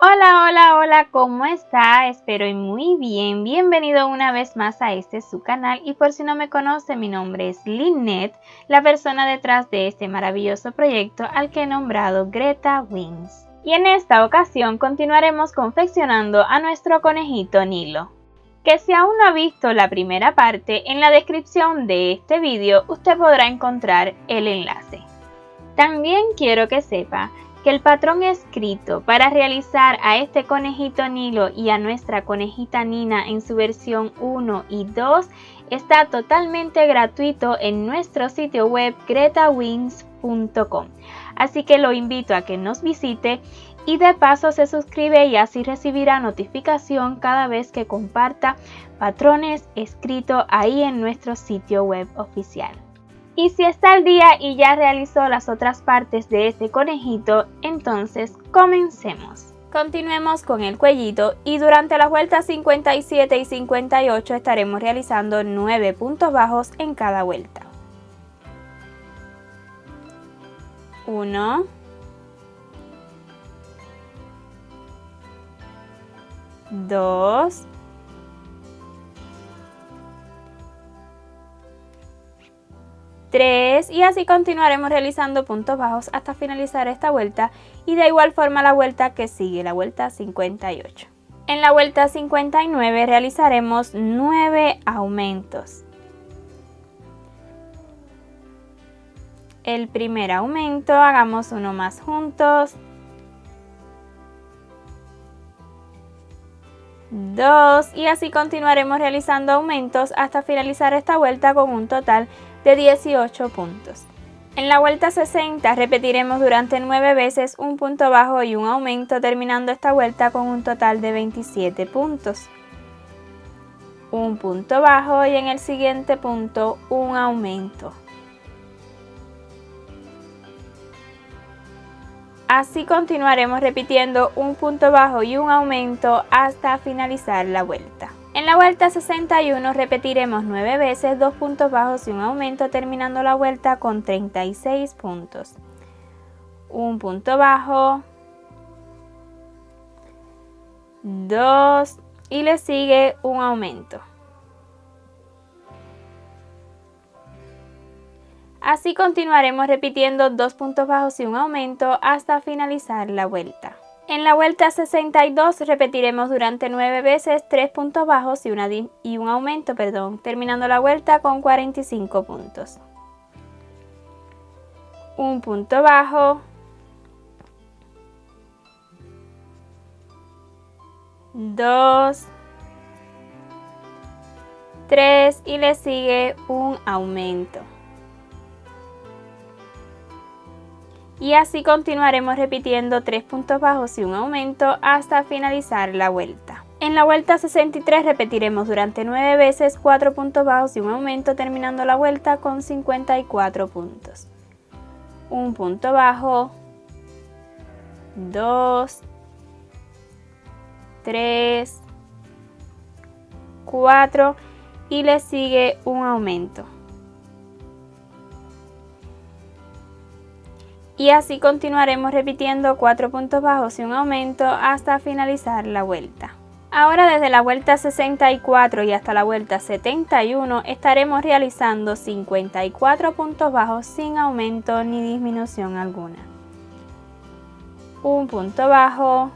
Hola, hola, hola, ¿cómo está? Espero y muy bien. Bienvenido una vez más a su canal y por si no me conoce, mi nombre es Lynette, la persona detrás de este maravilloso proyecto al que he nombrado Greta Wings. Y en esta ocasión continuaremos confeccionando a nuestro conejito Nilo. Que si aún no ha visto la primera parte, en la descripción de este vídeo usted podrá encontrar el enlace. También quiero que sepa que el patrón escrito para realizar a este conejito Nilo y a nuestra conejita Nina en su versión 1 y 2 está totalmente gratuito en nuestro sitio web gretawings.com. Así que lo invito a que nos visite y de paso se suscribe y así recibirá notificación cada vez que comparta patrones escritos ahí en nuestro sitio web oficial. Y si está al día y ya realizó las otras partes de este conejito, entonces comencemos. Continuemos con el cuellito y durante las vueltas 57 y 58 estaremos realizando 9 puntos bajos en cada vuelta. 1, 2, 3 y así continuaremos realizando puntos bajos hasta finalizar esta vuelta y de igual forma la vuelta que sigue, la vuelta 58. En la vuelta 59 realizaremos 9 aumentos. El primer aumento, hagamos uno más juntos. 2 y así continuaremos realizando aumentos hasta finalizar esta vuelta con un total de 18 puntos. En la vuelta 60 repetiremos durante 9 veces un punto bajo y un aumento, terminando esta vuelta con un total de 27 puntos. Un punto bajo y en el siguiente punto un aumento. Así continuaremos repitiendo un punto bajo y un aumento hasta finalizar la vuelta. En la vuelta 61 repetiremos 9 veces 2 puntos bajos y un aumento, terminando la vuelta con 36 puntos. Un punto bajo, 2 y le sigue un aumento. Así continuaremos repitiendo 2 puntos bajos y un aumento hasta finalizar la vuelta. En la vuelta 62 repetiremos durante 9 veces 3 puntos bajos y un aumento, terminando la vuelta con 45 puntos. Un punto bajo, 2, 3 y le sigue un aumento. Y así continuaremos repitiendo 3 puntos bajos y un aumento hasta finalizar la vuelta. En la vuelta 63 repetiremos durante 9 veces 4 puntos bajos y un aumento, terminando la vuelta con 54 puntos. Un punto bajo, 2, 3, 4 y le sigue un aumento. Y así continuaremos repitiendo 4 puntos bajos y un aumento hasta finalizar la vuelta. Ahora desde la vuelta 64 y hasta la vuelta 71 estaremos realizando 54 puntos bajos sin aumento ni disminución alguna. Un punto bajo,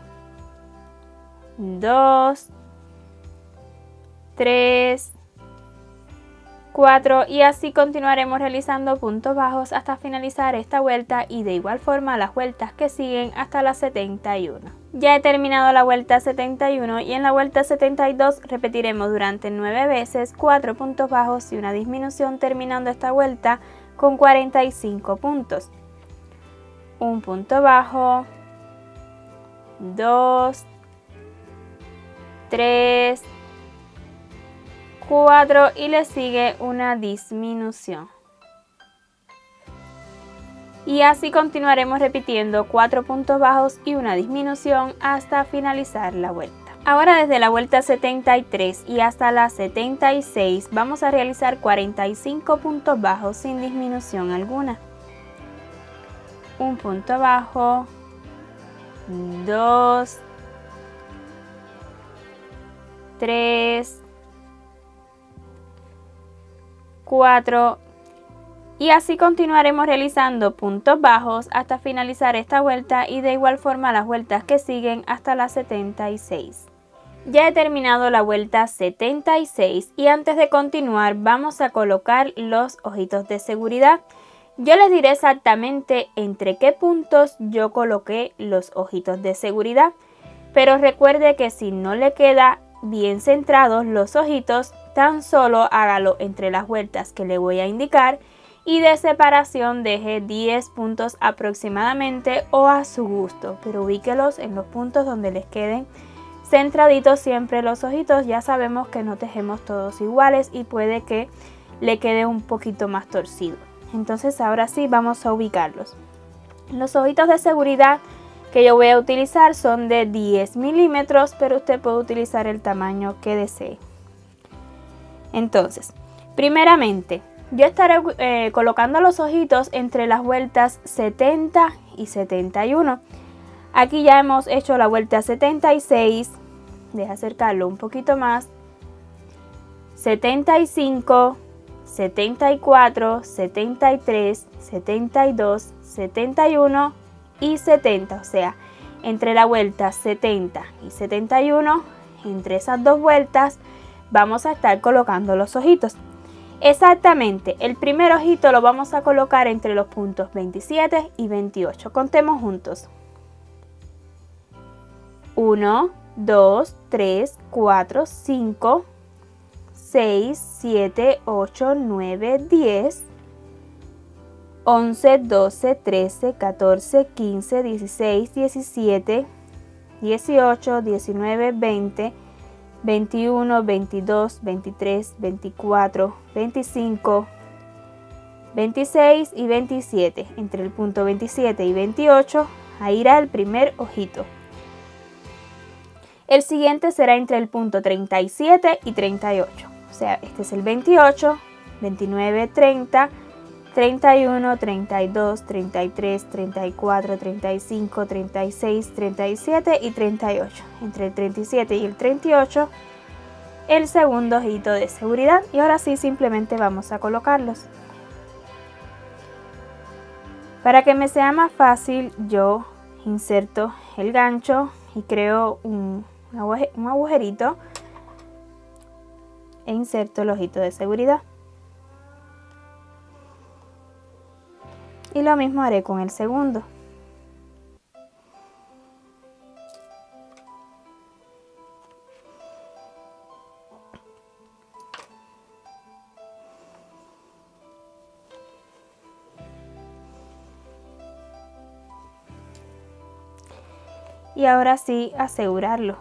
2, 3, 4 y así continuaremos realizando puntos bajos hasta finalizar esta vuelta y de igual forma las vueltas que siguen hasta la 71. Ya he terminado la vuelta 71 y en la vuelta 72 repetiremos durante 9 veces 4 puntos bajos y una disminución, terminando esta vuelta con 45 puntos. Un punto bajo, 2, 3, 4 y le sigue una disminución. Y así continuaremos repitiendo 4 puntos bajos y una disminución hasta finalizar la vuelta. Ahora desde la vuelta 73 y hasta la 76 vamos a realizar 45 puntos bajos sin disminución alguna. Un punto bajo, 2, 3, 4 y así continuaremos realizando puntos bajos hasta finalizar esta vuelta y de igual forma las vueltas que siguen hasta la 76. Ya he terminado la vuelta 76 y antes de continuar vamos a colocar los ojitos de seguridad. Yo les diré exactamente entre qué puntos yo coloqué los ojitos de seguridad, pero recuerde que si no le queda bien centrados los ojitos, tan solo hágalo entre las vueltas que le voy a indicar y de separación deje 10 puntos aproximadamente o a su gusto, pero ubíquelos en los puntos donde les queden centraditos siempre los ojitos. Ya sabemos que no tejemos todos iguales y puede que le quede un poquito más torcido. Entonces ahora sí vamos a ubicarlos. Los ojitos de seguridad que yo voy a utilizar son de 10 milímetros, pero usted puede utilizar el tamaño que desee. Entonces, primeramente, yo estaré colocando los ojitos entre las vueltas 70 y 71. Aquí ya hemos hecho la vuelta 76, deja acercarlo un poquito más, 75, 74, 73, 72, 71 y 70, o sea, entre la vuelta 70 y 71, entre esas dos vueltas vamos a estar colocando los ojitos. Exactamente, el primer ojito lo vamos a colocar entre los puntos 27 y 28. Contemos juntos. 1, 2, 3, 4, 5, 6, 7, 8, 9, 10, 11, 12, 13, 14, 15, 16, 17, 18, 19, 20, 21, 22, 23, 24, 25, 26 y 27. Entre el punto 27 y 28, ahí irá el primer ojito. El siguiente será entre el punto 37 y 38. O sea, este es el 28, 29, 30, 31, 32, 33, 34, 35, 36, 37 y 38. Entre el 37 y el 38, el segundo ojito de seguridad. Y ahora sí, simplemente vamos a colocarlos. Para que me sea más fácil, yo inserto el gancho y creo un agujerito e inserto el ojito de seguridad. Y lo mismo haré con el segundo. Y ahora sí, asegurarlo.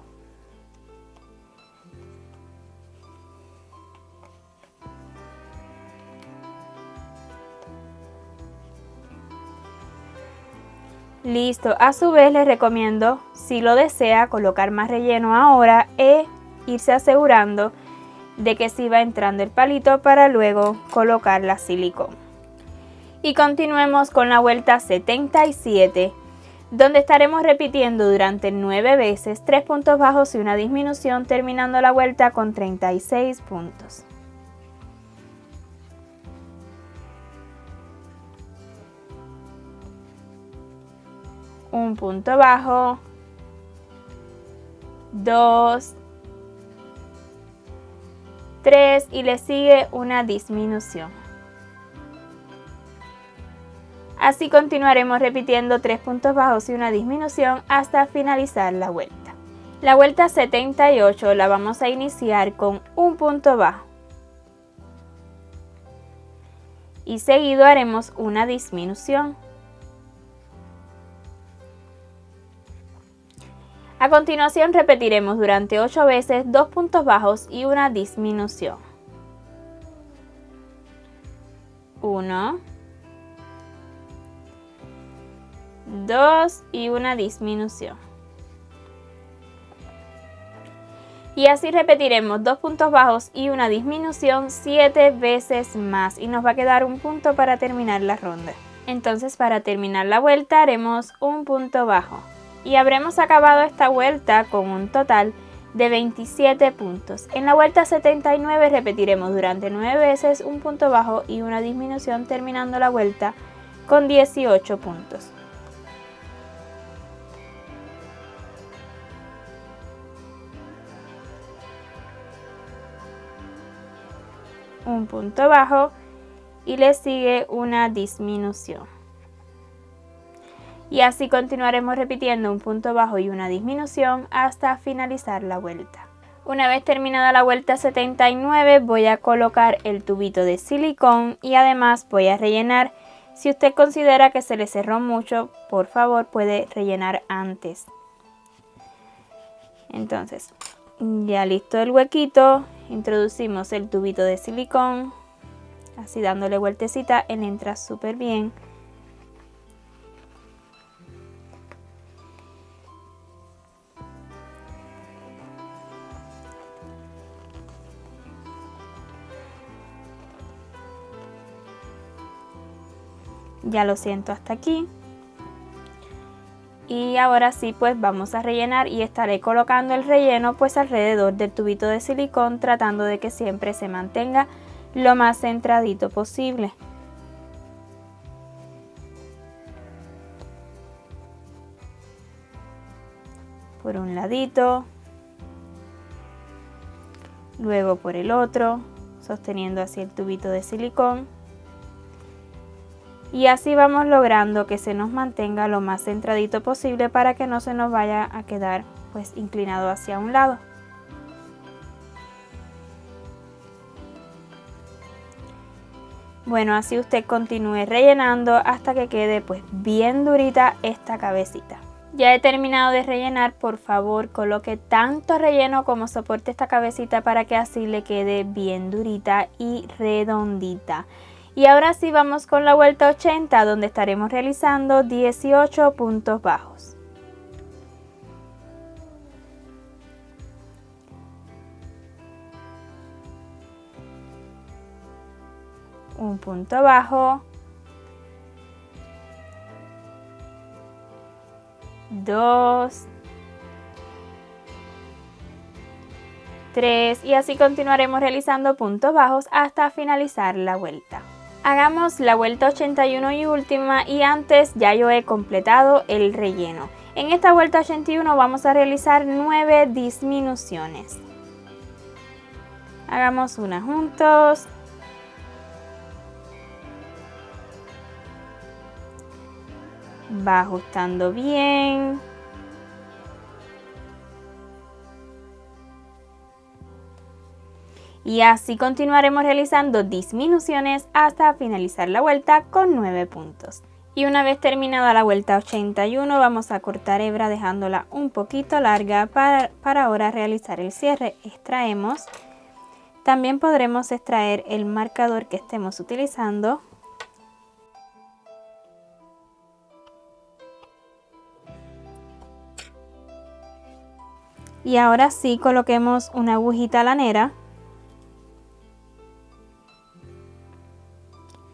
Listo, a su vez les recomiendo, si lo desea, colocar más relleno ahora e irse asegurando de que sí va entrando el palito para luego colocar la silicona. Y continuemos con la vuelta 77, donde estaremos repitiendo durante 9 veces 3 puntos bajos y una disminución, terminando la vuelta con 36 puntos. Un punto bajo, 2, 3 y le sigue una disminución. Así continuaremos repitiendo 3 puntos bajos y una disminución hasta finalizar la vuelta. La vuelta 78 la vamos a iniciar con un punto bajo y seguido haremos una disminución. A continuación repetiremos durante 8 veces 2 puntos bajos y una disminución. 1, 2 y una disminución. Y así repetiremos 2 puntos bajos y una disminución 7 veces más y nos va a quedar un punto para terminar la ronda. Entonces, para terminar la vuelta haremos un punto bajo. Y habremos acabado esta vuelta con un total de 27 puntos. En la vuelta 79 repetiremos durante 9 veces un punto bajo y una disminución, terminando la vuelta con 18 puntos. Un punto bajo y le sigue una disminución. Y así continuaremos repitiendo un punto bajo y una disminución hasta finalizar la vuelta. Una vez terminada la vuelta 79 voy a colocar el tubito de silicón y además voy a rellenar. Si usted considera que se le cerró mucho, por favor puede rellenar antes. Entonces, ya listo el huequito, introducimos el tubito de silicón, así dándole vueltecita, él entra súper bien. Ya lo siento hasta aquí. Y ahora sí, pues vamos a rellenar y estaré colocando el relleno pues alrededor del tubito de silicón, tratando de que siempre se mantenga lo más centradito posible. Por un ladito, luego por el otro, sosteniendo así el tubito de silicón. Y así vamos logrando que se nos mantenga lo más centradito posible para que no se nos vaya a quedar pues inclinado hacia un lado. Bueno, así usted continúe rellenando hasta que quede pues bien durita esta cabecita. Ya he terminado de rellenar, por favor coloque tanto relleno como soporte esta cabecita para que así le quede bien durita y redondita. Y ahora sí vamos con la vuelta 80, donde estaremos realizando 18 puntos bajos. Un punto bajo, 2, 3 y así continuaremos realizando puntos bajos hasta finalizar la vuelta. Hagamos la vuelta 81 y última, y antes ya yo he completado el relleno. En esta vuelta 81 vamos a realizar 9 disminuciones. Hagamos una juntos. Va ajustando bien. Y así continuaremos realizando disminuciones hasta finalizar la vuelta con 9 puntos. Y una vez terminada la vuelta 81 vamos a cortar hebra dejándola un poquito larga para ahora realizar el cierre. Extraemos. También podremos extraer el marcador que estemos utilizando. Y ahora sí coloquemos una agujita lanera.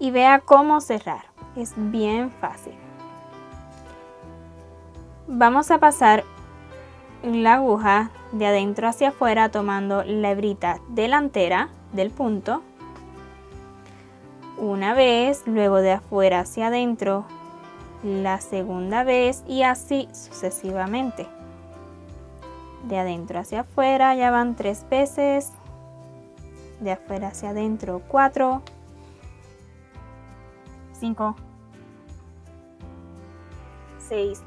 Y vea cómo cerrar, es bien fácil. Vamos a pasar la aguja de adentro hacia afuera tomando la hebrita delantera del punto. Una vez, luego de afuera hacia adentro la segunda vez y así sucesivamente. De adentro hacia afuera ya van 3 veces, de afuera hacia adentro 4, 5, 6,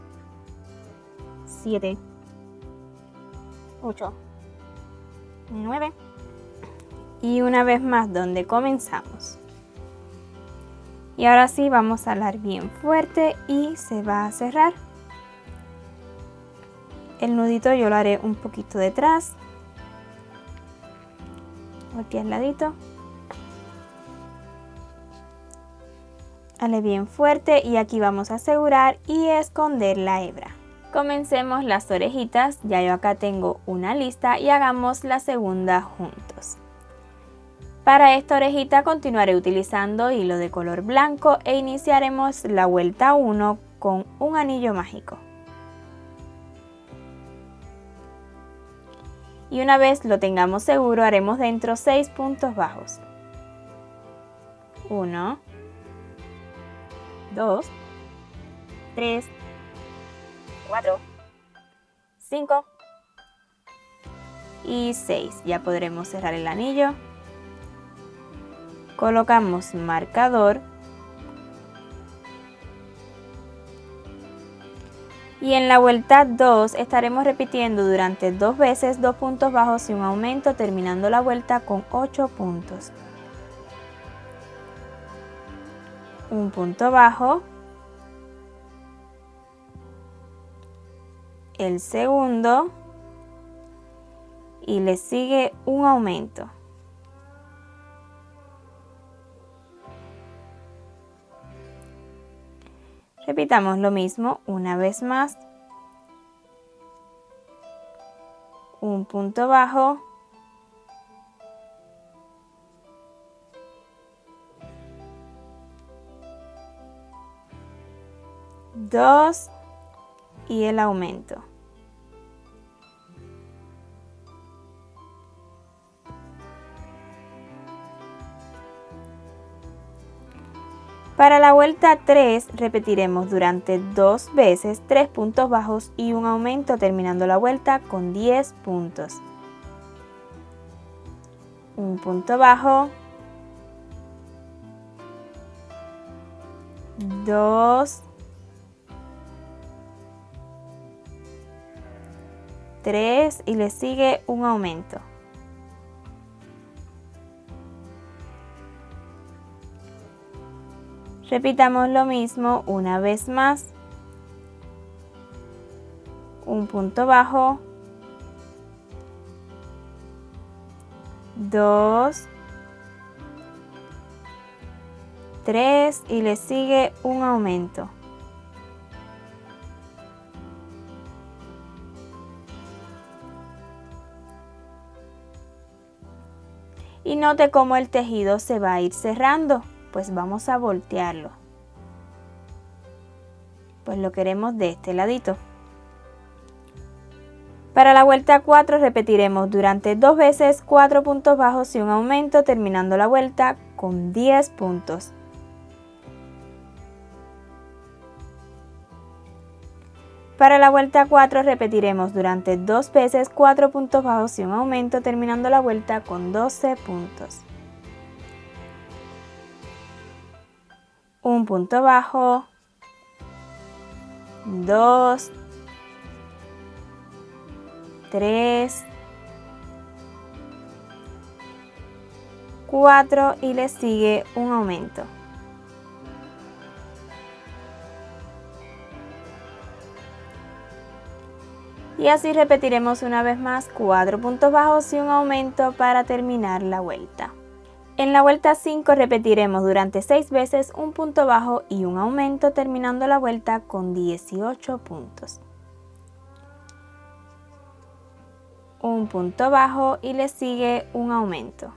7, 8, 9 y una vez más donde comenzamos. Y ahora sí vamos a alar bien fuerte y se va a cerrar. El nudito yo lo haré un poquito detrás, aquí al ladito. Ale bien fuerte y aquí vamos a asegurar y esconder la hebra. Comencemos las orejitas, ya yo acá tengo una lista y hagamos la segunda juntos. Para esta orejita continuaré utilizando hilo de color blanco e iniciaremos la vuelta 1 con un anillo mágico. Y una vez lo tengamos seguro, haremos dentro 6 puntos bajos. 1, 2, 3, 4, 5 y 6. Ya podremos cerrar el anillo. Colocamos marcador. Y en la vuelta 2 estaremos repitiendo durante 2 veces 2 puntos bajos y un aumento, terminando la vuelta con 8 puntos. Un punto bajo, el segundo y le sigue un aumento. Repitamos lo mismo una vez más. Un punto bajo. Dos y el aumento. Para la vuelta 3 repetiremos durante 2 veces 3 puntos bajos y un aumento, terminando la vuelta con 10 puntos. Un punto bajo, 2, 3 y le sigue un aumento. Repitamos lo mismo una vez más. Un punto bajo, 2, 3 y le sigue un aumento. Y note cómo el tejido se va a ir cerrando, pues vamos a voltearlo. Pues lo queremos de este ladito. Para la vuelta 4 repetiremos durante 2 veces 4 puntos bajos y un aumento, terminando la vuelta con 10 puntos. Para la vuelta 4 repetiremos durante 2 veces 4 puntos bajos y un aumento, terminando la vuelta con 12 puntos. Un punto bajo, 2, 3, 4 y le sigue un aumento. Y así repetiremos una vez más 4 puntos bajos y un aumento para terminar la vuelta. En la vuelta 5 repetiremos durante 6 veces un punto bajo y un aumento, terminando la vuelta con 18 puntos. Un punto bajo y le sigue un aumento.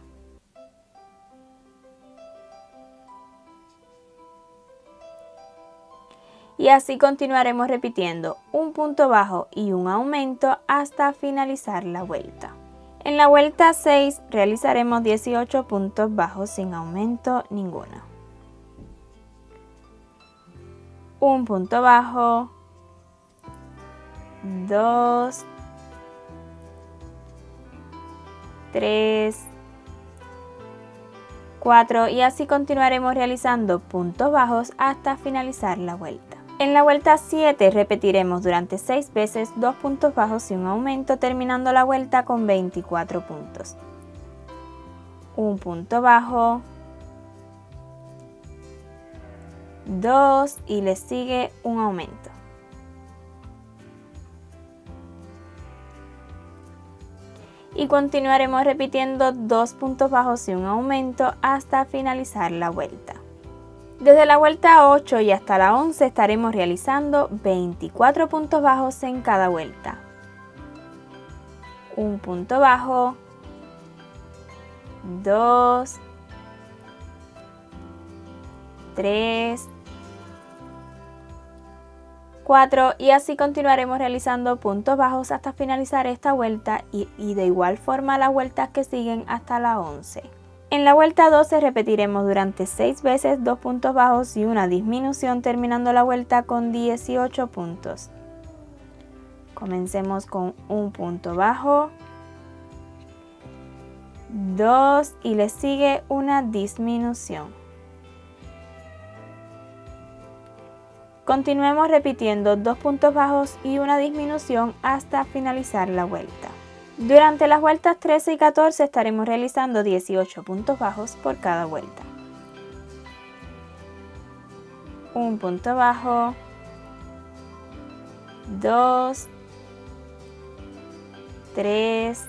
Y así continuaremos repitiendo un punto bajo y un aumento hasta finalizar la vuelta. En la vuelta 6 realizaremos 18 puntos bajos sin aumento ninguno. Un punto bajo, 2, 3, 4 y así continuaremos realizando puntos bajos hasta finalizar la vuelta. En la vuelta 7 repetiremos durante 6 veces 2 puntos bajos y un aumento, terminando la vuelta con 24 puntos. Un punto bajo, 2 y le sigue un aumento. Y continuaremos repitiendo 2 puntos bajos y un aumento hasta finalizar la vuelta. Desde la vuelta 8 y hasta la 11 estaremos realizando 24 puntos bajos en cada vuelta. Un punto bajo, 2, 3, 4 y así continuaremos realizando puntos bajos hasta finalizar esta vuelta y de igual forma las vueltas que siguen hasta la 11. En la vuelta 12 repetiremos durante 6 veces 2 puntos bajos y una disminución, terminando la vuelta con 18 puntos. Comencemos con un punto bajo, 2 y le sigue una disminución. Continuemos repitiendo 2 puntos bajos y una disminución hasta finalizar la vuelta. Durante las vueltas 13 y 14 estaremos realizando 18 puntos bajos por cada vuelta. Un punto bajo, 2, 3,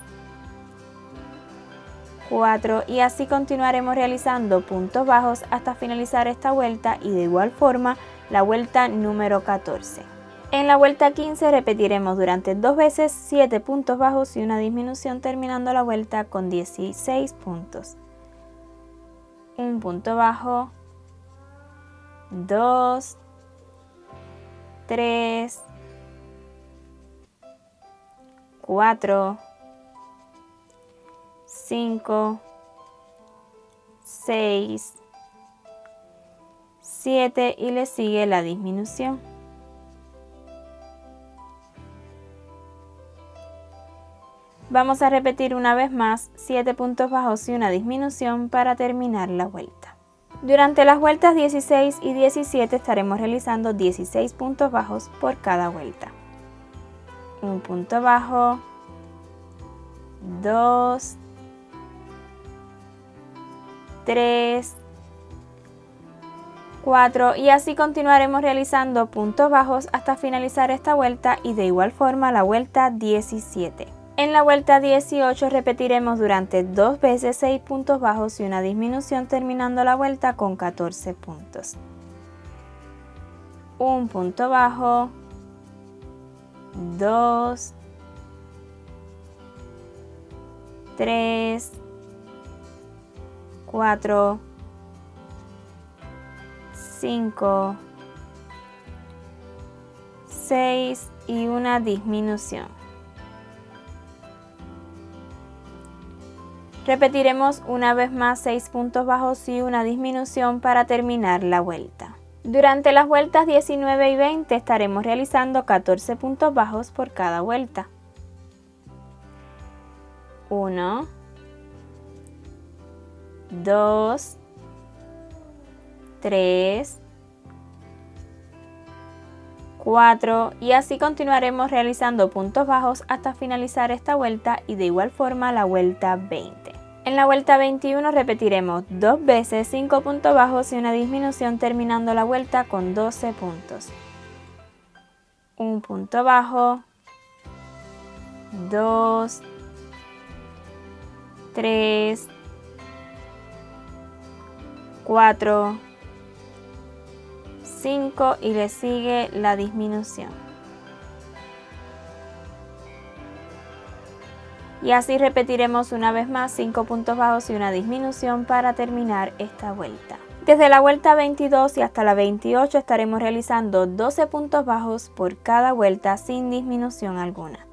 4 y así continuaremos realizando puntos bajos hasta finalizar esta vuelta y de igual forma la vuelta número 14. En la vuelta 15 repetiremos durante 2 veces 7 puntos bajos y una disminución, terminando la vuelta con 16 puntos. Un punto bajo, 2, 3, 4, 5, 6, 7 y le sigue la disminución. Vamos a repetir una vez más 7 puntos bajos y una disminución para terminar la vuelta. Durante las vueltas 16 y 17 estaremos realizando 16 puntos bajos por cada vuelta. Un punto bajo, 2, 3, 4 y así continuaremos realizando puntos bajos hasta finalizar esta vuelta y de igual forma la vuelta 17. En la vuelta 18 repetiremos durante 2 veces 6 puntos bajos y una disminución, terminando la vuelta con 14 puntos. Un punto bajo, 2, 3, 4, 5, 6 y una disminución. Repetiremos una vez más 6 puntos bajos y una disminución para terminar la vuelta. Durante las vueltas 19 y 20 estaremos realizando 14 puntos bajos por cada vuelta. 1, 2, 3, 4 y así continuaremos realizando puntos bajos hasta finalizar esta vuelta y de igual forma la vuelta 20. En la vuelta 21 repetiremos 2 veces 5 puntos bajos y una disminución, terminando la vuelta con 12 puntos. Un punto bajo, 2, 3, 4, 5 y le sigue la disminución. Y así repetiremos una vez más 5 puntos bajos y una disminución para terminar esta vuelta. Desde la vuelta 22 y hasta la 28 estaremos realizando 12 puntos bajos por cada vuelta sin disminución alguna.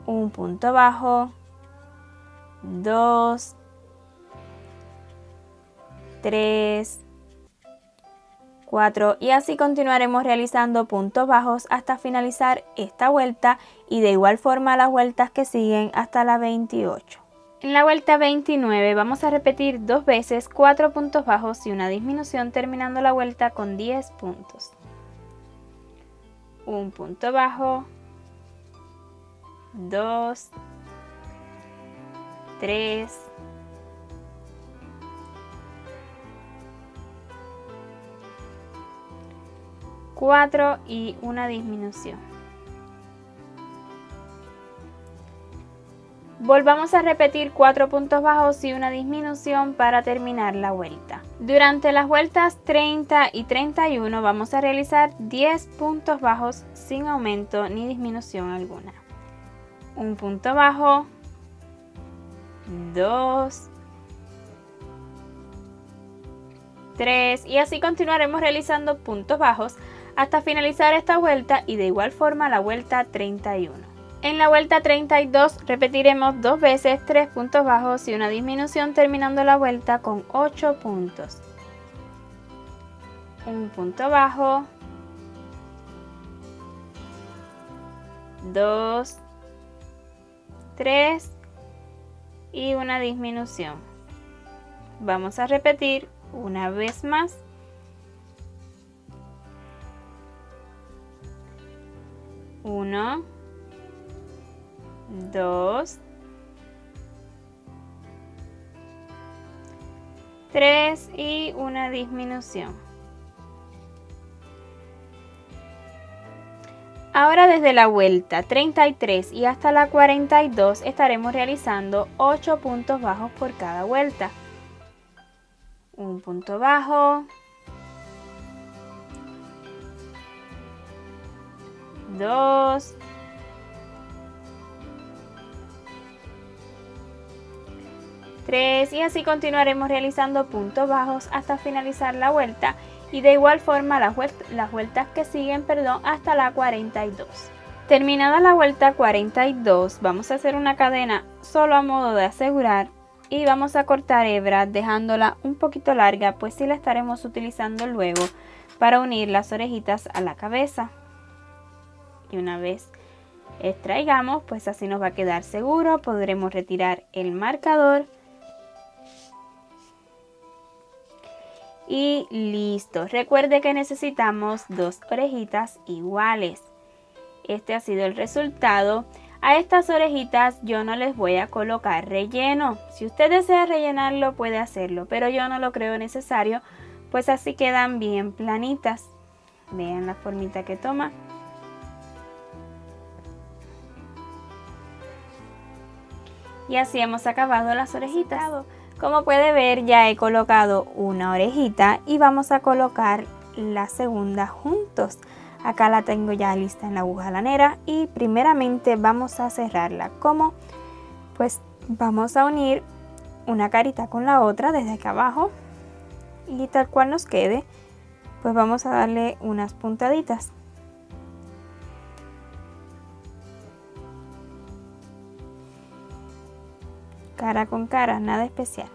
Un punto bajo, 2, 3, 4 y así continuaremos realizando puntos bajos hasta finalizar esta vuelta y de igual forma las vueltas que siguen hasta la 28. En la vuelta 29 vamos a repetir 2 veces 4 puntos bajos y una disminución, terminando la vuelta con 10 puntos. Un punto bajo, 2, 3, 4 y una disminución. Volvamos a repetir 4 puntos bajos y una disminución para terminar la vuelta. Durante las vueltas 30 y 31 vamos a realizar 10 puntos bajos sin aumento ni disminución alguna. Un punto bajo, 2, 3 y así continuaremos realizando puntos bajos hasta finalizar esta vuelta y de igual forma la vuelta 31. En la vuelta 32 repetiremos 2 veces 3 puntos bajos y una disminución, terminando la vuelta con 8 puntos. Un punto bajo, 2, 3 y una disminución. Vamos a repetir una vez más. 1, 2, 3 y una disminución. Ahora desde la vuelta 33 y hasta la 42 estaremos realizando 8 puntos bajos por cada vuelta. Un punto bajo, 2, 3 y así continuaremos realizando puntos bajos hasta finalizar la vuelta y de igual forma las vueltas que siguen, hasta la 42. Terminada la vuelta 42 vamos a hacer una cadena solo a modo de asegurar y vamos a cortar hebra dejándola un poquito larga, pues sí la estaremos utilizando luego para unir las orejitas a la cabeza. Y una vez extraigamos, pues así nos va a quedar seguro, podremos retirar el marcador. Y listo. Recuerde que necesitamos 2 orejitas iguales. Este ha sido el resultado. A estas orejitas yo no les voy a colocar relleno. Si usted desea rellenarlo puede hacerlo, pero yo no lo creo necesario, pues así quedan bien planitas. Vean la formita que toma. Y así hemos acabado las orejitas. Como puede ver, ya he colocado una orejita y vamos a colocar la segunda juntos. Acá la tengo ya lista en la aguja lanera y primeramente vamos a cerrarla. ¿Cómo? Pues vamos a unir una carita con la otra desde acá abajo y tal cual nos quede, pues vamos a darle unas puntaditas. Cara con cara, nada especial.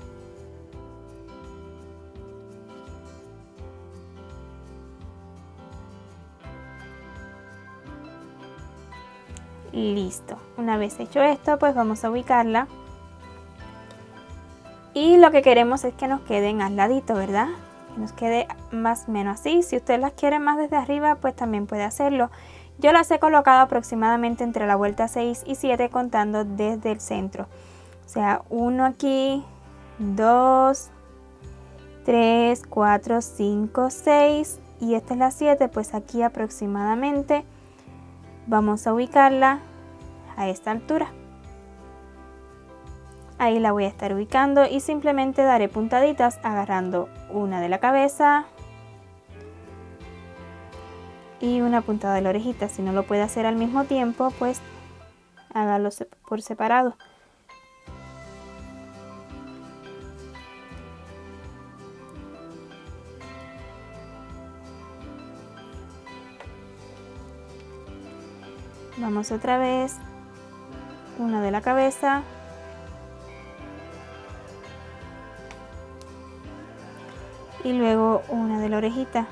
Listo. Una vez hecho esto, pues vamos a ubicarla. Y lo que queremos es que nos queden al ladito, ¿verdad? Que nos quede más o menos así. Si usted las quiere más desde arriba, pues también puede hacerlo. Yo las he colocado aproximadamente entre la vuelta 6 y 7 contando desde el centro. O sea, 1 aquí, 2, 3, 4, 5, 6 y esta es la 7, pues aquí aproximadamente vamos a ubicarla a esta altura. Ahí la voy a estar ubicando y simplemente daré puntaditas agarrando una de la cabeza y una puntada de la orejita. Si no lo puede hacer al mismo tiempo, pues hágalo por separado. Vamos otra vez, una de la cabeza y luego una de la orejita.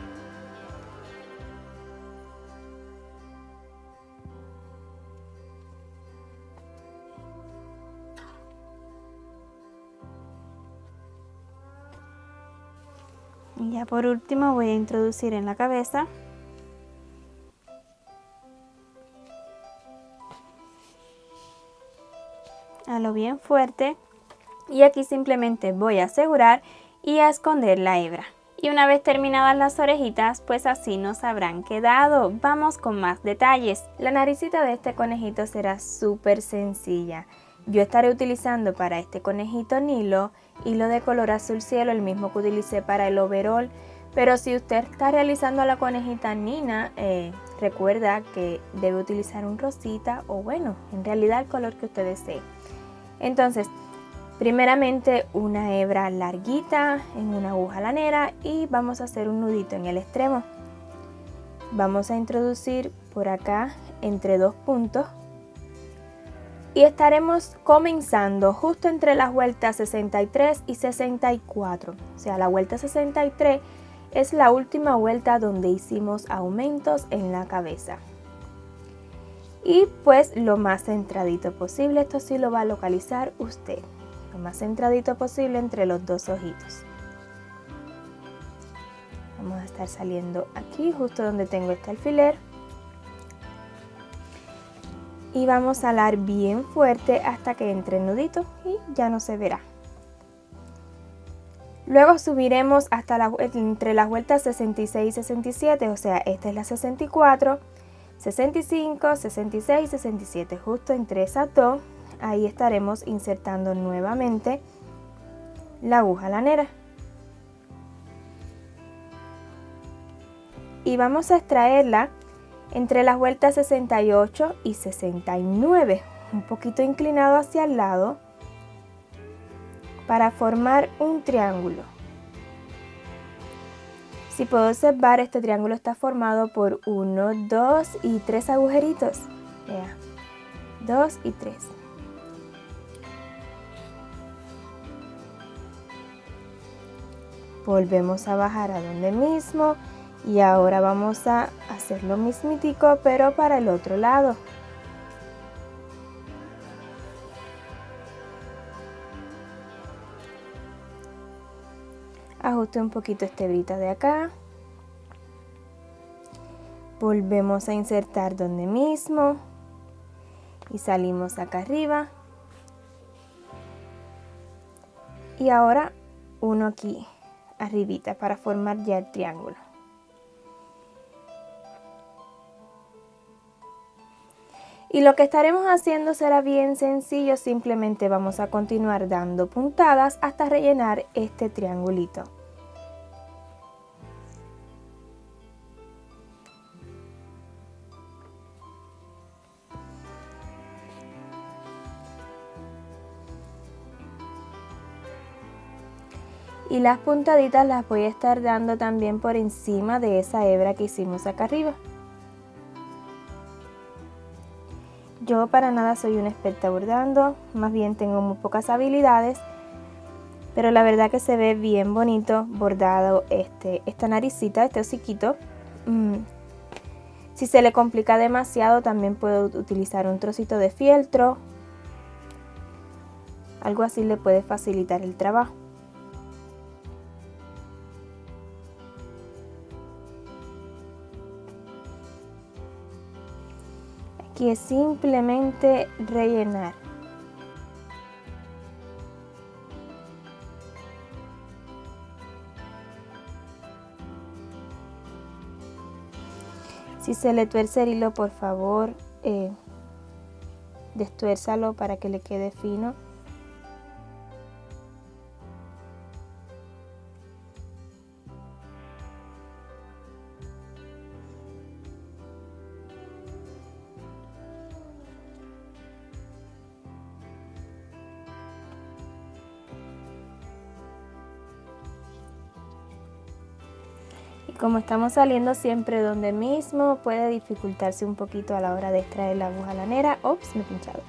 Y ya por último voy a introducir en la cabeza. A lo bien fuerte y aquí simplemente voy a asegurar y a esconder la hebra. Y una vez terminadas las orejitas, pues así nos habrán quedado. Vamos con más detalles. La naricita de este conejito será súper sencilla. Yo estaré utilizando para este conejito hilo de color azul cielo, el mismo que utilicé para el overall. Pero si usted está realizando a la conejita Nina, recuerda que debe utilizar un rosita o bueno, en realidad el color que usted desee. Entonces, primeramente una hebra larguita en una aguja lanera y vamos a hacer un nudito en el extremo. Vamos a introducir por acá entre 2 puntos y estaremos comenzando justo entre las vueltas 63 y 64. O sea, la vuelta 63 es la última vuelta donde hicimos aumentos en la cabeza. Y pues lo más centradito posible, esto sí lo va a localizar usted, lo más centradito posible entre los 2 ojitos. Vamos a estar saliendo aquí, justo donde tengo este alfiler. Y vamos a alar bien fuerte hasta que entre el nudito y ya no se verá. Luego subiremos hasta entre las vueltas 66 y 67, o sea, esta es la 64, 65, 66 y 67, justo entre esas dos. Ahí estaremos insertando nuevamente la aguja lanera. Y vamos a extraerla entre las vueltas 68 y 69, un poquito inclinado hacia el lado para formar un triángulo. Si puedo observar, este triángulo está formado por 1, 2 y 3 agujeritos. Vea, 2 y 3. Volvemos a bajar a donde mismo. Y ahora vamos a hacer lo mismitico, pero para el otro lado. Ajuste un poquito esta hebrita de acá. Volvemos a insertar donde mismo. Y salimos acá arriba. Y ahora uno aquí, arribita, para formar ya el triángulo. Y lo que estaremos haciendo será bien sencillo, simplemente vamos a continuar dando puntadas hasta rellenar este triangulito. Y las puntaditas las voy a estar dando también por encima de esa hebra que hicimos acá arriba. Yo para nada soy una experta bordando, más bien tengo muy pocas habilidades, pero la verdad que se ve bien bonito bordado esta naricita, este hociquito. Si se le complica demasiado, también puedo utilizar un trocito de fieltro, algo así le puede facilitar el trabajo. Aquí es simplemente rellenar. Si se le tuerce el hilo, por favor, destuérzalo para que le quede fino. Como estamos saliendo siempre donde mismo, puede dificultarse un poquito a la hora de extraer la aguja lanera. Ups, me he pinchado.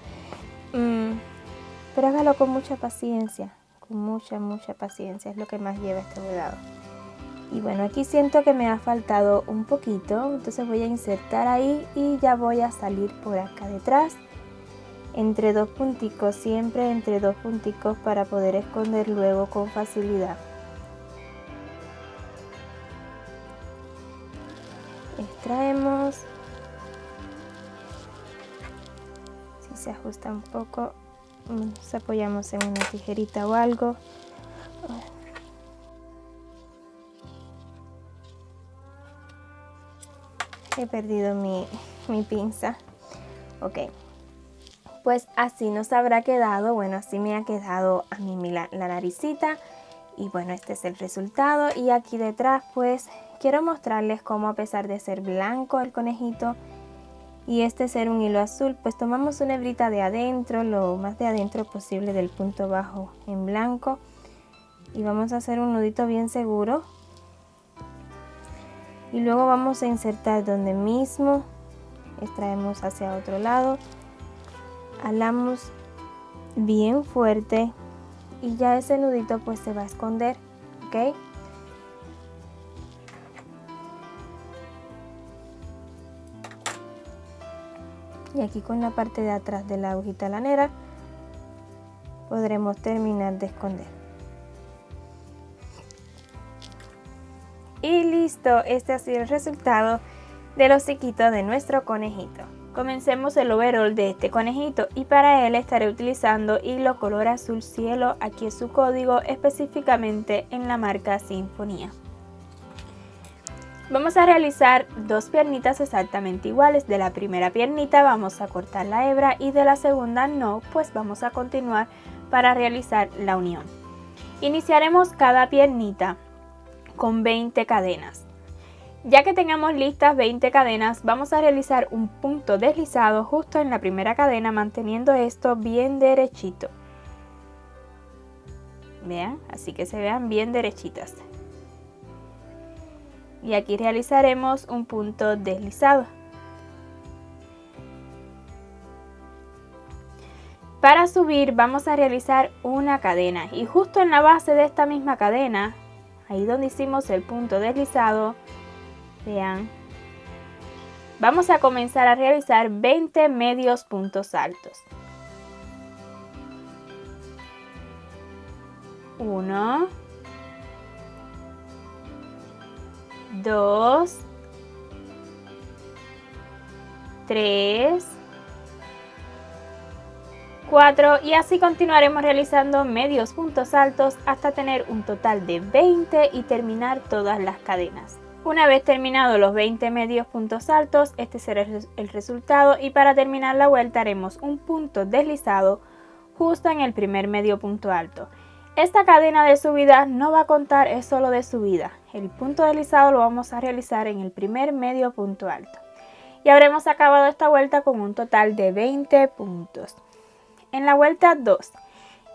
Pero hágalo con mucha paciencia, con mucha paciencia, es lo que más lleva este bordado. Y bueno, aquí siento que me ha faltado un poquito, entonces voy a insertar ahí y ya voy a salir por acá detrás. Entre 2 punticos, siempre entre 2 punticos para poder esconder luego con facilidad. Extraemos, si se ajusta un poco, nos apoyamos en una tijerita o algo. He perdido mi pinza. Ok, pues así nos habrá quedado, bueno, así me ha quedado a mí la naricita. Y bueno, este es el resultado. Y aquí detrás pues quiero mostrarles cómo, a pesar de ser blanco el conejito y este ser un hilo azul, pues tomamos una hebrita de adentro, lo más de adentro posible del punto bajo en blanco, y vamos a hacer un nudito bien seguro. y luego vamos a insertar donde mismo, extraemos hacia otro lado, jalamos bien fuerte y ya ese nudito pues se va a esconder, ¿ok? Y aquí con la parte de atrás de la agujita lanera podremos terminar de esconder. Y listo, este ha sido el resultado del hociquito de nuestro conejito. Comencemos el overall de este conejito y para él estaré utilizando hilo color azul cielo. Aquí es su código, específicamente en la marca Sinfonía. Vamos a realizar dos piernitas exactamente iguales. De la primera piernita vamos a cortar la hebra y de la segunda no, pues vamos a continuar para realizar la unión. Iniciaremos cada piernita con 20 cadenas. Ya que tengamos listas 20 cadenas, vamos a realizar un punto deslizado justo en la primera cadena, manteniendo esto bien derechito. Vean, así que se vean bien derechitas. Y aquí realizaremos un punto deslizado. Para subir vamos a realizar una cadena y justo en la base de esta misma cadena, ahí donde hicimos el punto deslizado, vean, vamos a comenzar a realizar 20 medios puntos altos. 1, 2, 3, 4 y así continuaremos realizando medios puntos altos hasta tener un total de 20 y terminar todas las cadenas. Una vez terminados los 20 medios puntos altos, este será el resultado y para terminar la vuelta haremos un punto deslizado justo en el primer medio punto alto. Esta cadena de subida no va a contar, es solo de subida. El punto deslizado lo vamos a realizar en el primer medio punto alto. Y habremos acabado esta vuelta con un total de 20 puntos. En la vuelta 2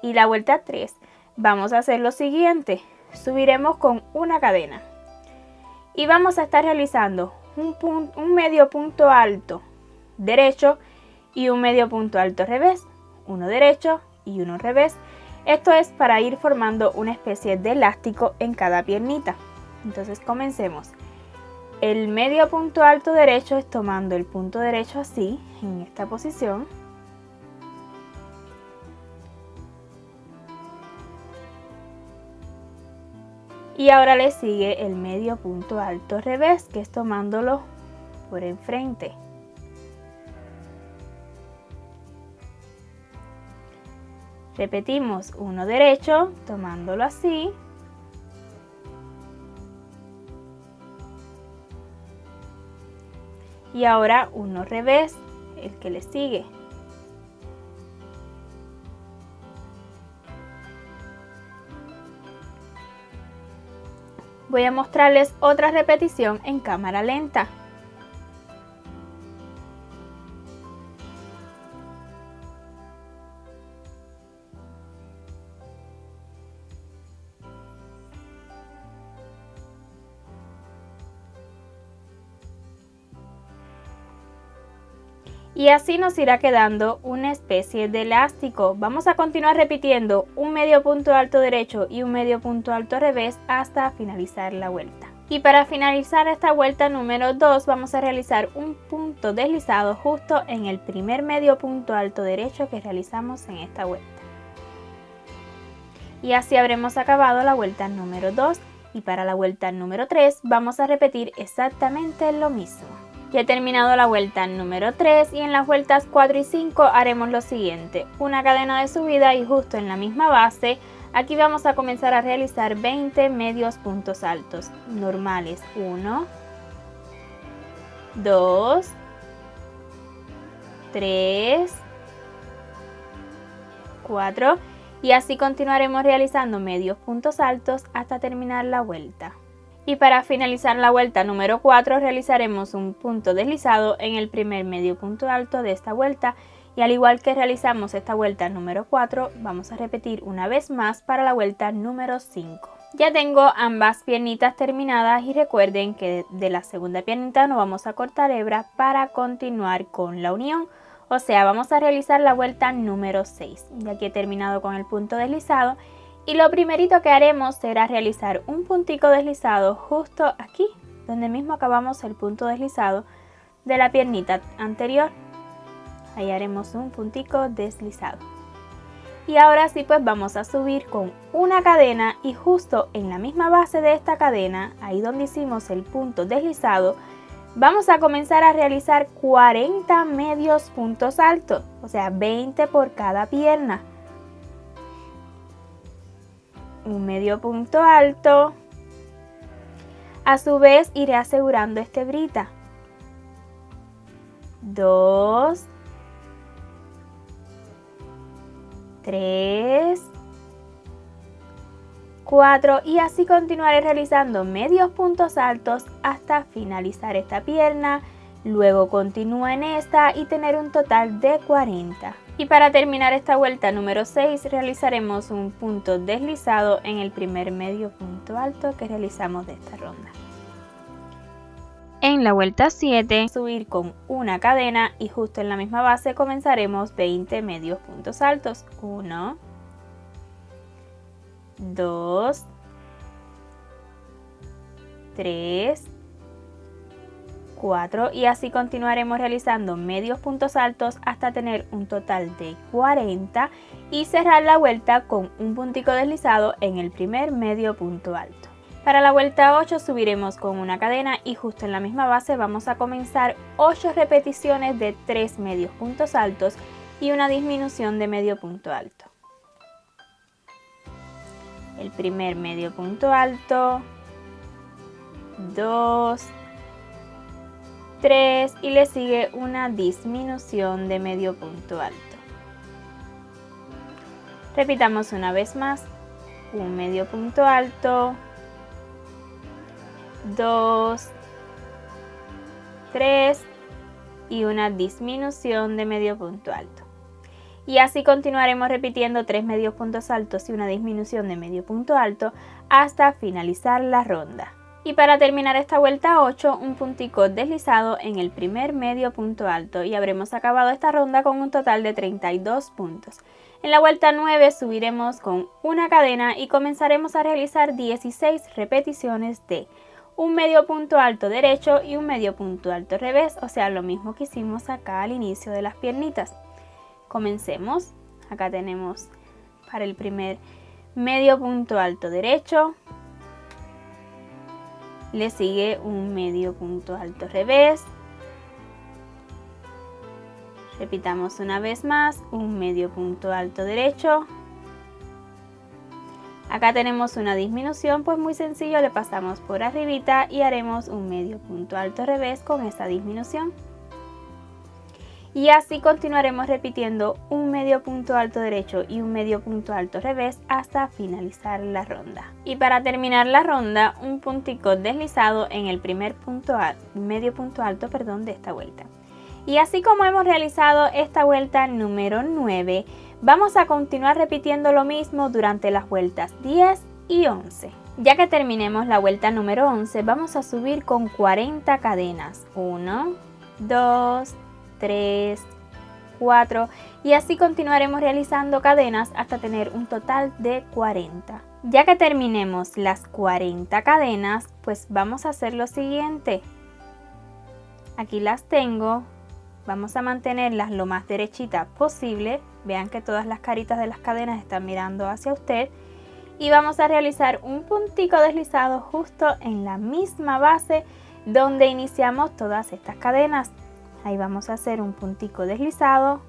y la vuelta 3 vamos a hacer lo siguiente. Subiremos con una cadena. Y vamos a estar realizando un medio punto alto derecho y un medio punto alto revés. Uno derecho y uno revés. Esto es para ir formando una especie de elástico en cada piernita. Entonces comencemos. El medio punto alto derecho es tomando el punto derecho así, en esta posición. Y ahora le sigue el medio punto alto revés, que es tomándolo por enfrente. Repetimos uno derecho, tomándolo así. Y ahora uno revés, el que le sigue. Voy a mostrarles otra repetición en cámara lenta. Y así nos irá quedando una especie de elástico. Vamos a continuar repitiendo un medio punto alto derecho y un medio punto alto revés hasta finalizar la vuelta. Y para finalizar esta vuelta número 2 vamos a realizar un punto deslizado justo en el primer medio punto alto derecho que realizamos en esta vuelta. Y así habremos acabado la vuelta número 2 y para la vuelta número 3 vamos a repetir exactamente lo mismo. Ya he terminado la vuelta número 3 y en las vueltas 4 y 5 haremos lo siguiente. Una cadena de subida y justo en la misma base, aquí vamos a comenzar a realizar 20 medios puntos altos normales. 1, 2, 3, 4 y así continuaremos realizando medios puntos altos hasta terminar la vuelta. Y para finalizar la vuelta número 4 realizaremos un punto deslizado en el primer medio punto alto de esta vuelta y al igual que realizamos esta vuelta número 4 vamos a repetir una vez más para la vuelta número 5. Ya tengo ambas piernitas terminadas y recuerden que de la segunda piernita no vamos a cortar hebra para continuar con la unión. O sea, vamos a realizar la vuelta número 6. Ya que he terminado con el punto deslizado y lo primerito que haremos será realizar un puntico deslizado justo aquí, donde mismo acabamos el punto deslizado de la piernita anterior. Ahí haremos un puntico deslizado. Y ahora sí, pues vamos a subir con una cadena y justo en la misma base de esta cadena, ahí donde hicimos el punto deslizado, vamos a comenzar a realizar 40 medios puntos altos, o sea 20 por cada pierna. Un medio punto alto. A su vez iré asegurando esta hebrita. 2, 3, 4 y así continuaré realizando medios puntos altos hasta finalizar esta pierna, luego continúo en esta y tener un total de 40. Y para terminar esta vuelta número 6 realizaremos un punto deslizado en el primer medio punto alto que realizamos de esta ronda. En la vuelta 7, subir con una cadena y justo en la misma base comenzaremos 20 medios puntos altos. 1, 2, 3, 4 y así continuaremos realizando medios puntos altos hasta tener un total de 40 y cerrar la vuelta con un puntico deslizado en el primer medio punto alto. Para la vuelta 8 subiremos con una cadena y justo en la misma base vamos a comenzar 8 repeticiones de 3 medios puntos altos y una disminución de medio punto alto. El primer medio punto alto, 2, 3 y le sigue una disminución de medio punto alto. Repitamos una vez más, un medio punto alto, 2, 3 y una disminución de medio punto alto. Y así continuaremos repitiendo 3 medios puntos altos y una disminución de medio punto alto hasta finalizar la ronda. Y para terminar esta vuelta 8, un puntico deslizado en el primer medio punto alto y habremos acabado esta ronda con un total de 32 puntos. En la vuelta 9 subiremos con una cadena y comenzaremos a realizar 16 repeticiones de un medio punto alto derecho y un medio punto alto revés, o sea, lo mismo que hicimos acá al inicio de las piernitas. Comencemos. Acá tenemos para el primer medio punto alto derecho, le sigue un medio punto alto revés, repitamos una vez más, un medio punto alto derecho. Acá tenemos una disminución, pues muy sencillo, le pasamos por arribita y haremos un medio punto alto revés con esta disminución. Y así continuaremos repitiendo un medio punto alto derecho y un medio punto alto revés hasta finalizar la ronda. Y para terminar la ronda, un puntico deslizado en el primer medio punto alto de esta vuelta. Y así como hemos realizado esta vuelta número 9, vamos a continuar repitiendo lo mismo durante las vueltas 10 y 11. Ya que terminemos la vuelta número 11, vamos a subir con 40 cadenas. 1, 2, 3, 4 y así continuaremos realizando cadenas hasta tener un total de 40. Ya que terminemos las 40 cadenas, pues vamos a hacer lo siguiente. Aquí las tengo. Vamos a mantenerlas lo más derechitas posible. Vean que todas las caritas de las cadenas están mirando hacia usted. Y vamos a realizar un puntico deslizado justo en la misma base donde iniciamos todas estas cadenas. Ahí vamos a hacer un puntico deslizado.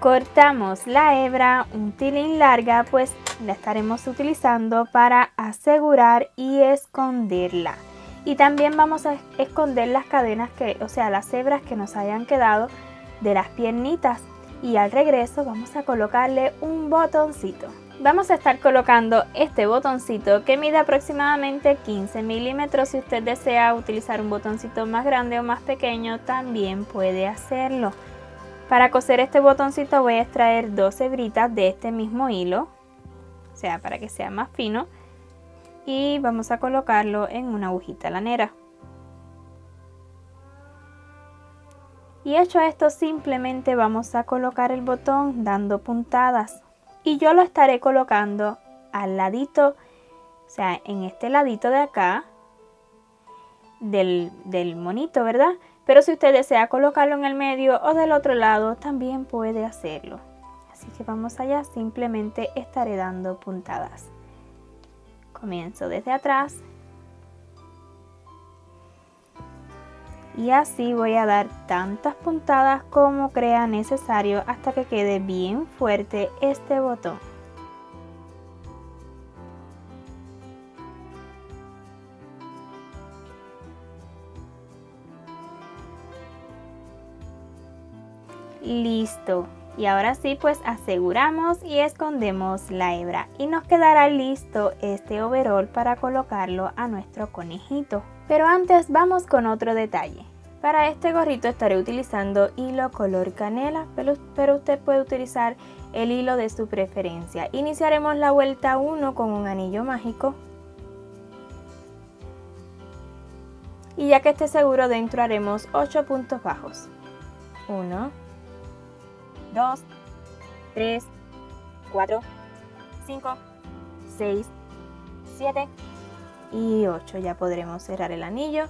Cortamos la hebra un tilín larga, pues la estaremos utilizando para asegurar y esconderla. Y también vamos a esconder las cadenas las hebras que nos hayan quedado de las piernitas. Y al regreso vamos a colocarle un botoncito. Vamos a estar colocando este botoncito que mide aproximadamente 15 milímetros. Si usted desea utilizar un botoncito más grande o más pequeño, también puede hacerlo. Para coser este botoncito voy a extraer 2 hebritas de este mismo hilo, o sea, para que sea más fino, y vamos a colocarlo en una agujita lanera. Y hecho esto, simplemente vamos a colocar el botón dando puntadas, y yo lo estaré colocando al ladito, o sea, en este ladito de acá del monito, ¿verdad? Pero si usted desea colocarlo en el medio o del otro lado, también puede hacerlo. Así que vamos allá, simplemente estaré dando puntadas. Comienzo desde atrás. Y así voy a dar tantas puntadas como crea necesario hasta que quede bien fuerte este botón. Listo. Y ahora sí, pues aseguramos y escondemos la hebra y nos quedará listo este overol para colocarlo a nuestro conejito. Pero antes vamos con otro detalle. Para este gorrito estaré utilizando hilo color canela, pero usted puede utilizar el hilo de su preferencia. Iniciaremos la vuelta 1 con un anillo mágico. Y ya que esté seguro, dentro haremos 8 puntos bajos. 1, 2, 3, 4, 5, 6, 7 y 8. Ya podremos cerrar el anillo.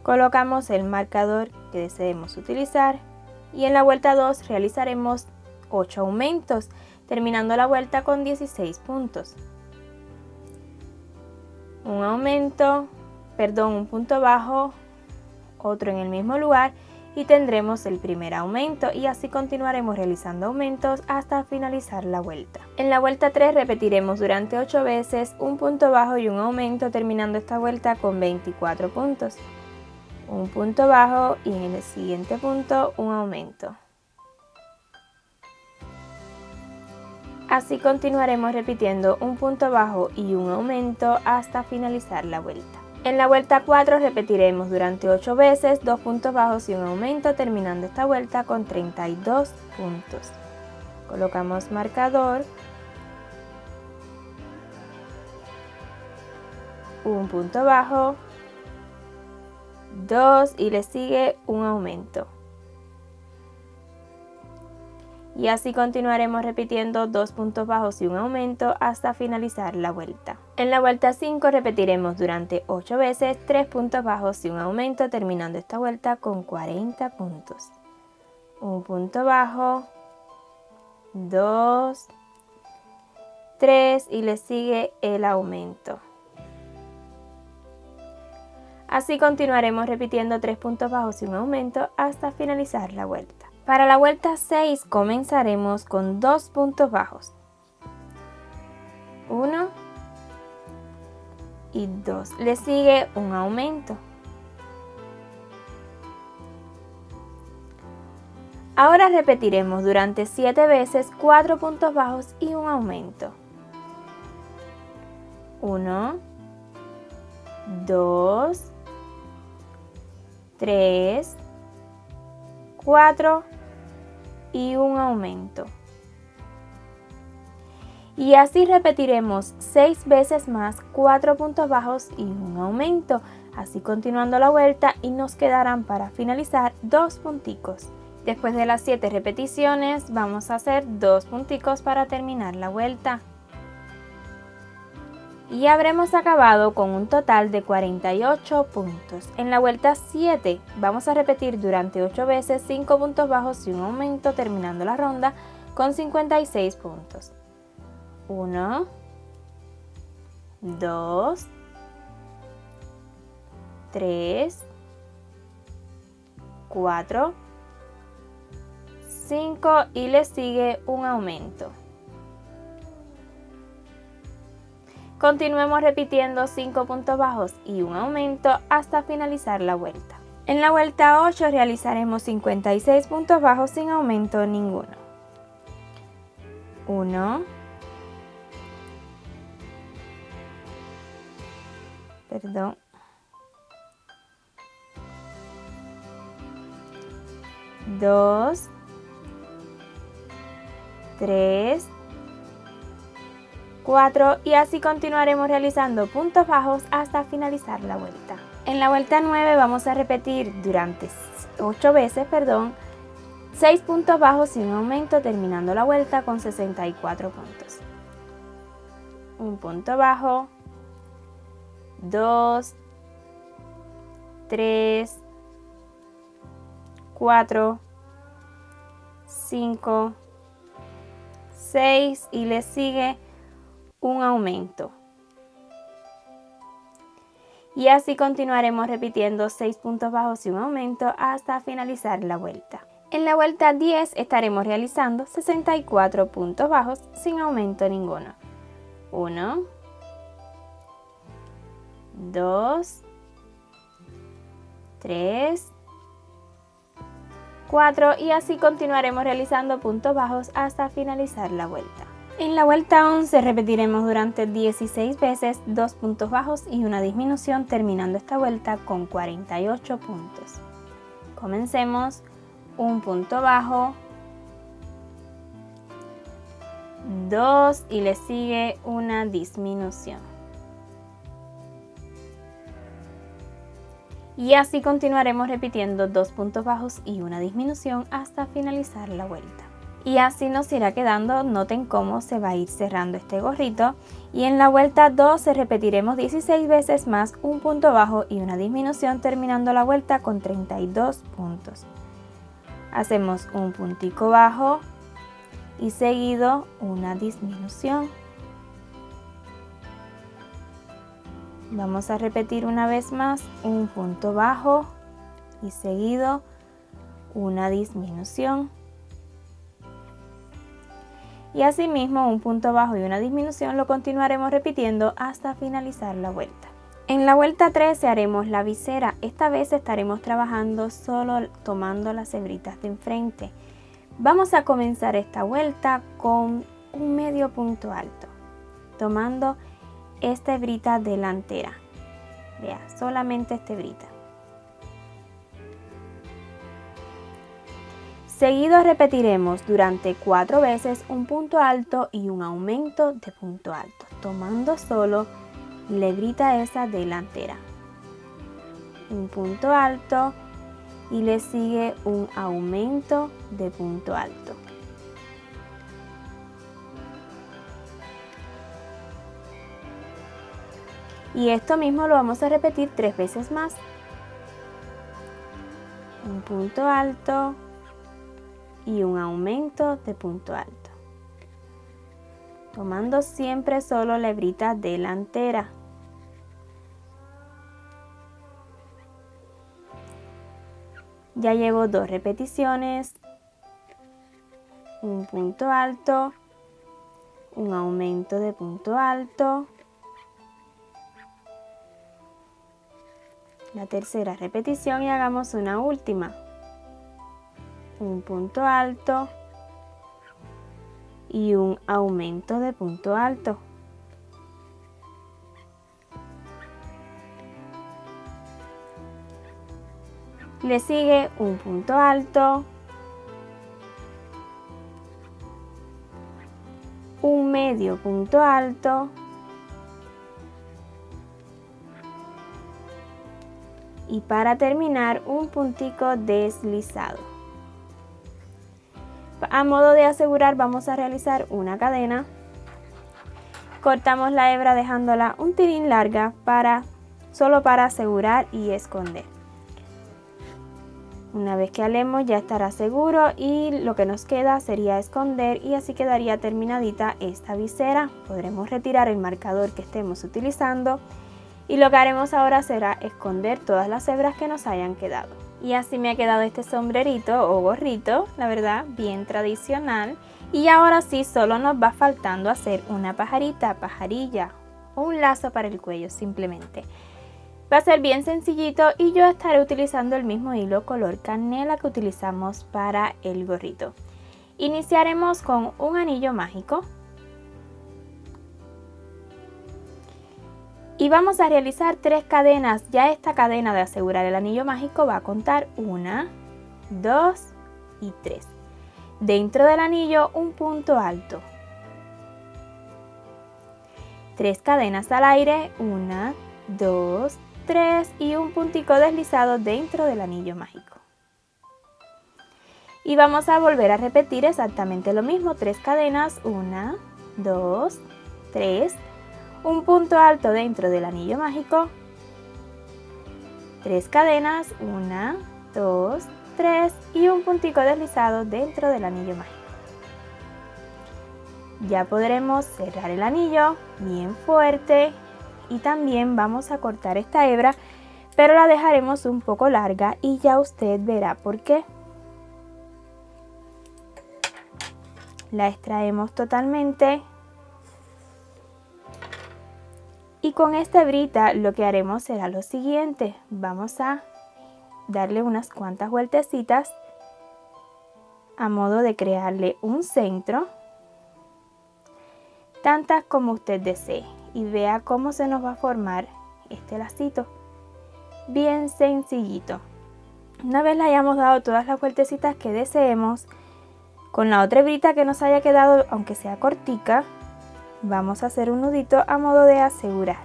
Colocamos el marcador que deseemos utilizar y en la vuelta 2 realizaremos 8 aumentos, terminando la vuelta con 16 puntos. Un punto bajo, otro en el mismo lugar y tendremos el primer aumento, y así continuaremos realizando aumentos hasta finalizar la vuelta. En la vuelta 3 repetiremos durante 8 veces un punto bajo y un aumento, terminando esta vuelta con 24 puntos. Un punto bajo y en el siguiente punto un aumento. Así continuaremos repitiendo un punto bajo y un aumento hasta finalizar la vuelta. En la vuelta 4 repetiremos durante 8 veces 2 puntos bajos y un aumento, terminando esta vuelta con 32 puntos. Colocamos marcador, un punto bajo, 2 y le sigue un aumento. Y así continuaremos repitiendo 2 puntos bajos y un aumento hasta finalizar la vuelta. En la vuelta 5 repetiremos durante 8 veces 3 puntos bajos y un aumento, terminando esta vuelta con 40 puntos. Un punto bajo, 2, 3 y le sigue el aumento. Así continuaremos repitiendo 3 puntos bajos y un aumento hasta finalizar la vuelta. Para la vuelta 6 comenzaremos con 2 puntos bajos. 1 y 2. Le sigue un aumento. Ahora repetiremos durante 7 veces 4 puntos bajos y un aumento. 1, 2, 3, 4 y un aumento. Y así repetiremos 6 veces más 4 puntos bajos y un aumento, así continuando la vuelta, y nos quedarán para finalizar 2 punticos. Después de las 7 repeticiones vamos a hacer 2 punticos para terminar la vuelta. Y habremos acabado con un total de 48 puntos. En la vuelta 7 vamos a repetir durante 8 veces 5 puntos bajos y un aumento, terminando la ronda con 56 puntos. 1, 2, 3, 4, 5 y le sigue un aumento. Continuemos repitiendo 5 puntos bajos y un aumento hasta finalizar la vuelta. En la vuelta 8 realizaremos 56 puntos bajos sin aumento ninguno. 1, 2, 2, 3, 4 y así continuaremos realizando puntos bajos hasta finalizar la vuelta. En la vuelta 9 vamos a repetir durante 8 veces, 6 puntos bajos sin aumento, terminando la vuelta con 64 puntos. Un punto bajo, 2, 3, 4, 5, 6 y le sigue un aumento. Y así continuaremos repitiendo 6 puntos bajos y un aumento hasta finalizar la vuelta. En la vuelta 10 estaremos realizando 64 puntos bajos sin aumento ninguno. 1, 2, 3, 4 y así continuaremos realizando puntos bajos hasta finalizar la vuelta. En la vuelta 11 repetiremos durante 16 veces 2 puntos bajos y una disminución, terminando esta vuelta con 48 puntos. Comencemos. Un punto bajo, 2 y le sigue una disminución. Y así continuaremos repitiendo 2 puntos bajos y una disminución hasta finalizar la vuelta. Y así nos irá quedando. Noten cómo se va a ir cerrando este gorrito. Y en la vuelta 12 repetiremos 16 veces más un punto bajo y una disminución, terminando la vuelta con 32 puntos. Hacemos un puntico bajo y seguido una disminución. Vamos a repetir una vez más un punto bajo y seguido una disminución. Y asimismo un punto bajo y una disminución lo continuaremos repitiendo hasta finalizar la vuelta. En la vuelta 13 haremos la visera. Esta vez estaremos trabajando solo tomando las hebritas de enfrente. Vamos a comenzar esta vuelta con un medio punto alto, tomando esta hebrita delantera. Vea, solamente esta hebrita. Seguido repetiremos durante 4 veces un punto alto y un aumento de punto alto, tomando solo la hebrita esa delantera. Un punto alto y le sigue un aumento de punto alto. Y esto mismo lo vamos a repetir 3 veces más. Un punto alto y un aumento de punto alto, tomando siempre solo la hebrita delantera. Ya llevo 2 repeticiones, un punto alto, un aumento de punto alto, la tercera repetición y hagamos una última. Un punto alto y un aumento de punto alto. Le sigue un punto alto, un medio punto alto y para terminar un puntico deslizado. A modo de asegurar vamos a realizar una cadena. Cortamos la hebra dejándola un tilín larga solo para asegurar y esconder. Una vez que alemos ya estará seguro y lo que nos queda sería esconder y así quedaría terminadita esta visera. Podremos retirar el marcador que estemos utilizando y lo que haremos ahora será esconder todas las hebras que nos hayan quedado. Y así me ha quedado este sombrerito o gorrito, la verdad, bien tradicional. Y ahora sí, solo nos va faltando hacer una pajarita, pajarilla o un lazo para el cuello simplemente. Va a ser bien sencillito y yo estaré utilizando el mismo hilo color canela que utilizamos para el gorrito. Iniciaremos con un anillo mágico. Y vamos a realizar 3 cadenas. Ya esta cadena de asegurar el anillo mágico va a contar 1, 2 y 3. Dentro del anillo un punto alto. 3 cadenas al aire, 1, 2, 3 y un puntico deslizado dentro del anillo mágico. Y vamos a volver a repetir exactamente lo mismo, 3 cadenas, 1, 2, 3, un punto alto dentro del anillo mágico, 3 cadenas, 1, 2, 3 y un puntico deslizado dentro del anillo mágico. Ya podremos cerrar el anillo bien fuerte y también vamos a cortar esta hebra, pero la dejaremos un poco larga y ya usted verá por qué. La extraemos totalmente y con esta hebrita lo que haremos será lo siguiente. Vamos a darle unas cuantas vueltecitas a modo de crearle un centro, tantas como usted desee, y vea cómo se nos va a formar este lacito bien sencillito. Una vez le hayamos dado todas las vueltecitas que deseemos, con la otra hebrita que nos haya quedado, aunque sea cortica, vamos a hacer un nudito a modo de asegurar.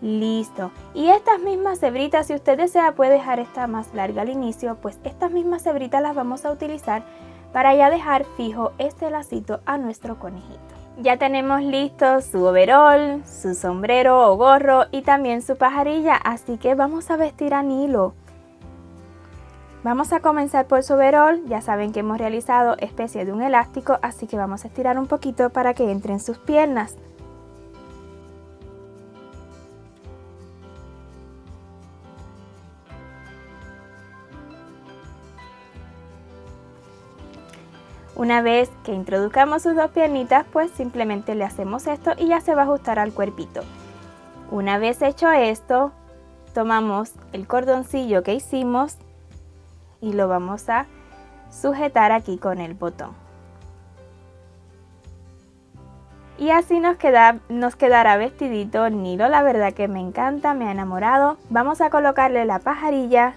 Listo. Y estas mismas hebritas, si usted desea, puede dejar esta más larga al inicio, pues estas mismas hebritas las vamos a utilizar para ya dejar fijo este lacito a nuestro conejito. Ya tenemos listo su overol, su sombrero o gorro y también su pajarilla, así que vamos a vestir a Nilo. Vamos a comenzar por su overol. Ya saben que hemos realizado especie de un elástico, así que vamos a estirar un poquito para que entre en sus piernas. Una vez que introduzcamos sus dos piernitas, pues simplemente le hacemos esto y ya se va a ajustar al cuerpito. Una vez hecho esto, tomamos el cordoncillo que hicimos y lo vamos a sujetar aquí con el botón. Y así nos quedará vestidito Nilo. La verdad que me encanta, me ha enamorado. Vamos a colocarle la pajarilla.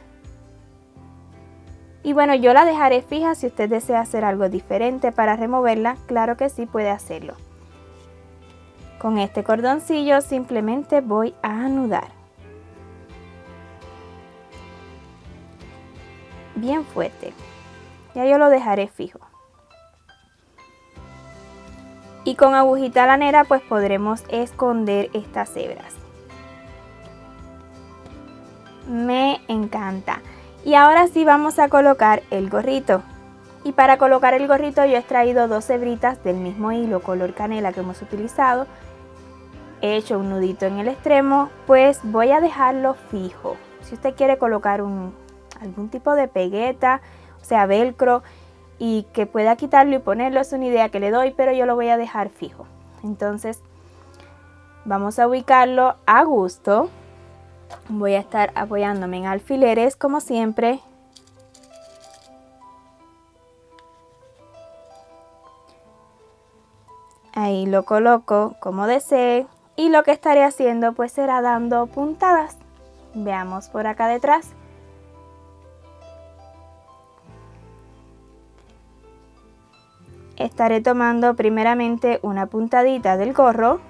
Y bueno, yo la dejaré fija. Si usted desea hacer algo diferente para removerla, claro que sí puede hacerlo. Con este cordoncillo simplemente voy a anudar. Bien fuerte. Ya yo lo dejaré fijo. Y con agujita lanera pues podremos esconder estas hebras. Me encanta. Y ahora sí vamos a colocar el gorrito. Y para colocar el gorrito yo he extraído 2 hebritas del mismo hilo color canela que hemos utilizado. He hecho un nudito en el extremo, pues voy a dejarlo fijo. Si usted quiere colocar algún tipo de pegueta, o sea velcro, y que pueda quitarlo y ponerlo, es una idea que le doy, pero yo lo voy a dejar fijo. Entonces vamos a ubicarlo a gusto. Voy a estar apoyándome en alfileres como siempre. Ahí lo coloco como desee y lo que estaré haciendo pues será dando puntadas. Veamos por acá detrás. Estaré tomando primeramente una puntadita del gorro.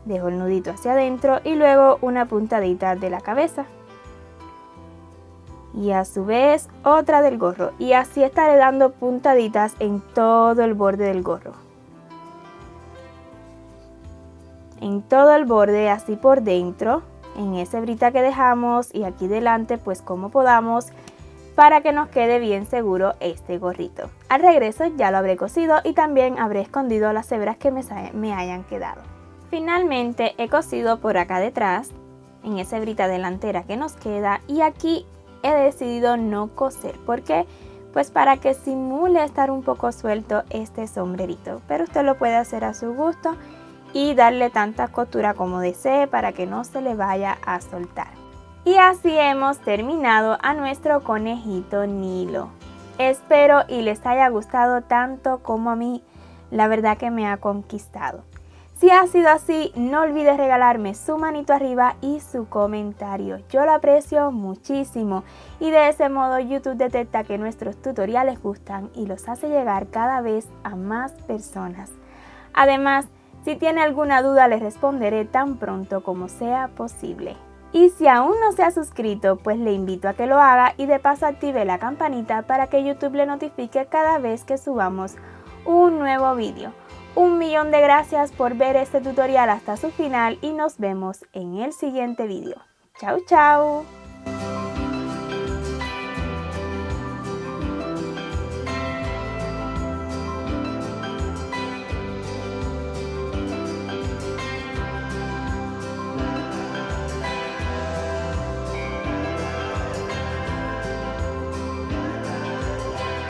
Dejo el nudito hacia adentro y luego una puntadita de la cabeza. Y a su vez otra del gorro. Y así estaré dando puntaditas en todo el borde del gorro. En todo el borde, así por dentro, en esa hebrita que dejamos y aquí delante, pues como podamos, para que nos quede bien seguro este gorrito. Al regreso ya lo habré cosido y también habré escondido las hebras que me hayan quedado. Finalmente he cosido por acá detrás, en esa hebrita delantera que nos queda, y aquí he decidido no coser. ¿Por qué? Pues para que simule estar un poco suelto este sombrerito, pero usted lo puede hacer a su gusto y darle tanta costura como desee para que no se le vaya a soltar. Y así hemos terminado a nuestro conejito Nilo. Espero y les haya gustado tanto como a mí. La verdad que me ha conquistado. Si ha sido así, no olvides regalarme su manito arriba y su comentario. Yo lo aprecio muchísimo y de ese modo YouTube detecta que nuestros tutoriales gustan y los hace llegar cada vez a más personas. Además, si tiene alguna duda les responderé tan pronto como sea posible. Y si aún no se ha suscrito, pues le invito a que lo haga y de paso active la campanita para que YouTube le notifique cada vez que subamos un nuevo vídeo. 1.000.000 de gracias por ver este tutorial hasta su final y nos vemos en el siguiente vídeo. ¡Chao, chao!